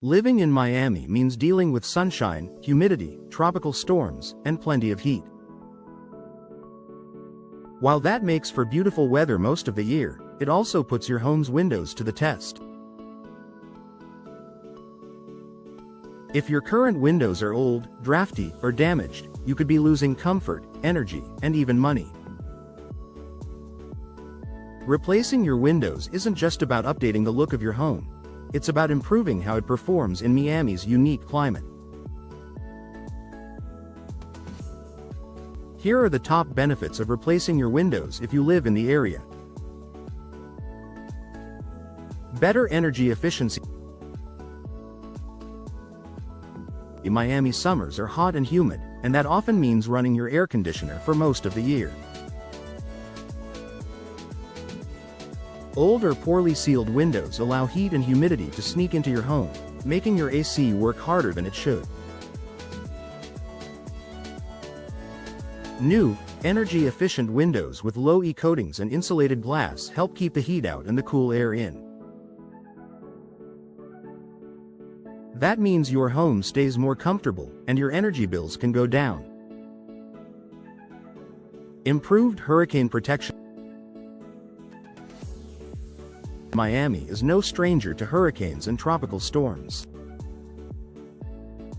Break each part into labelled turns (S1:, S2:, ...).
S1: Living in Miami means dealing with sunshine, humidity, tropical storms, and plenty of heat. While that makes for beautiful weather most of the year, it also puts your home's windows to the test. If your current windows are old, drafty, or damaged, you could be losing comfort, energy, and even money. Replacing your windows isn't just about updating the look of your home. It's about improving how it performs in Miami's unique climate. Here are the top benefits of replacing your windows if you live in the area. Better energy efficiency. Miami summers are hot and humid, and that often means running your air conditioner for most of the year. Old or poorly sealed windows allow heat and humidity to sneak into your home, making your AC work harder than it should. New, energy-efficient windows with low E coatings and insulated glass help keep the heat out and the cool air in. That means your home stays more comfortable, and your energy bills can go down. Improved hurricane protection. Miami is no stranger to hurricanes and tropical storms.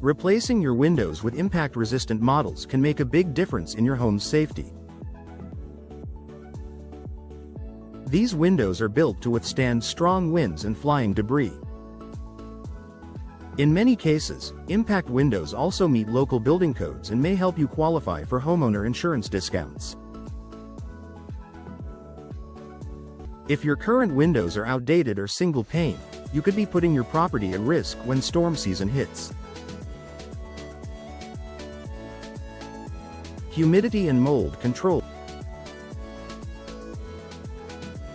S1: Replacing your windows with impact-resistant models can make a big difference in your home's safety. These windows are built to withstand strong winds and flying debris. In many cases, impact windows also meet local building codes and may help you qualify for homeowner insurance discounts. If your current windows are outdated or single pane, you could be putting your property at risk when storm season hits. Humidity and mold control.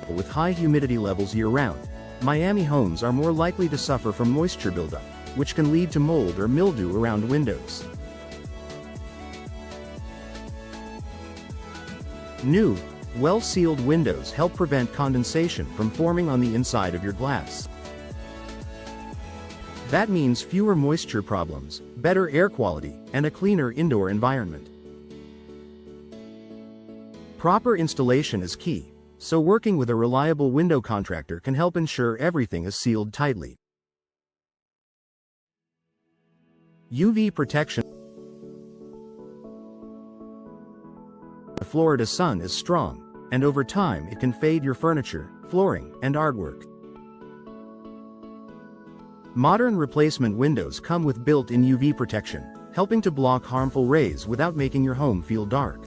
S1: With high humidity levels year-round, Miami homes are more likely to suffer from moisture buildup, which can lead to mold or mildew around windows. New, well-sealed windows help prevent condensation from forming on the inside of your glass. That means fewer moisture problems, better air quality, and a cleaner indoor environment. Proper installation is key, so working with a reliable window contractor can help ensure everything is sealed tightly. UV protection. The Florida sun is strong, and over time it can fade your furniture, flooring, and artwork. Modern replacement windows come with built-in UV protection, helping to block harmful rays without making your home feel dark.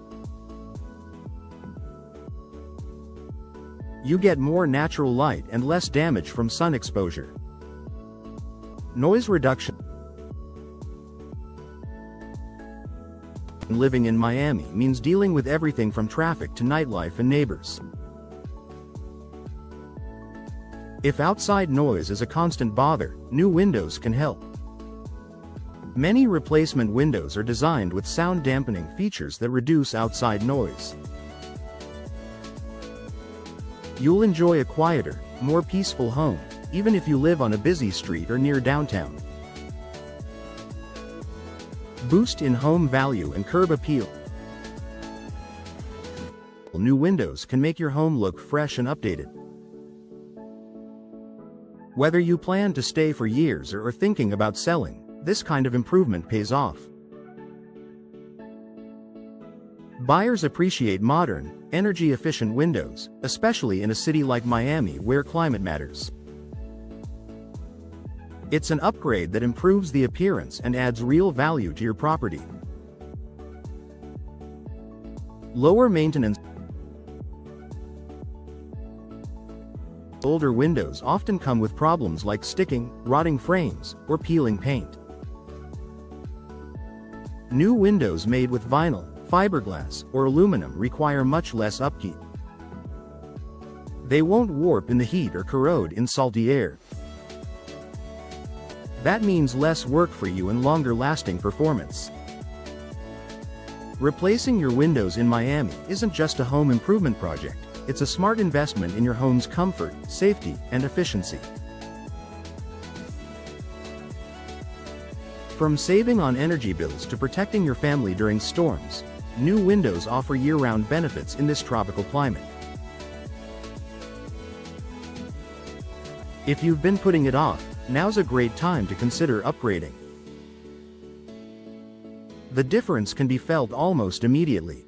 S1: You get more natural light and less damage from sun exposure. Noise reduction. Living in Miami means dealing with everything from traffic to nightlife and neighbors. If outside noise is a constant bother, new windows can help. Many replacement windows are designed with sound dampening features that reduce outside noise. You'll enjoy a quieter, more peaceful home, even if you live on a busy street or near downtown. Boost in home value and curb appeal. New windows can make your home look fresh and updated. Whether you plan to stay for years or are thinking about selling, this kind of improvement pays off. Buyers appreciate modern, energy-efficient windows, especially in a city like Miami where climate matters. It's an upgrade that improves the appearance and adds real value to your property. Lower maintenance. Older windows often come with problems like sticking, rotting frames, or peeling paint. New windows made with vinyl, fiberglass, or aluminum require much less upkeep. They won't warp in the heat or corrode in salty air. That means less work for you and longer-lasting performance. Replacing your windows in Miami isn't just a home improvement project, it's a smart investment in your home's comfort, safety, and efficiency. From saving on energy bills to protecting your family during storms, new windows offer year-round benefits in this tropical climate. If you've been putting it off, now's a great time to consider upgrading. The difference can be felt almost immediately.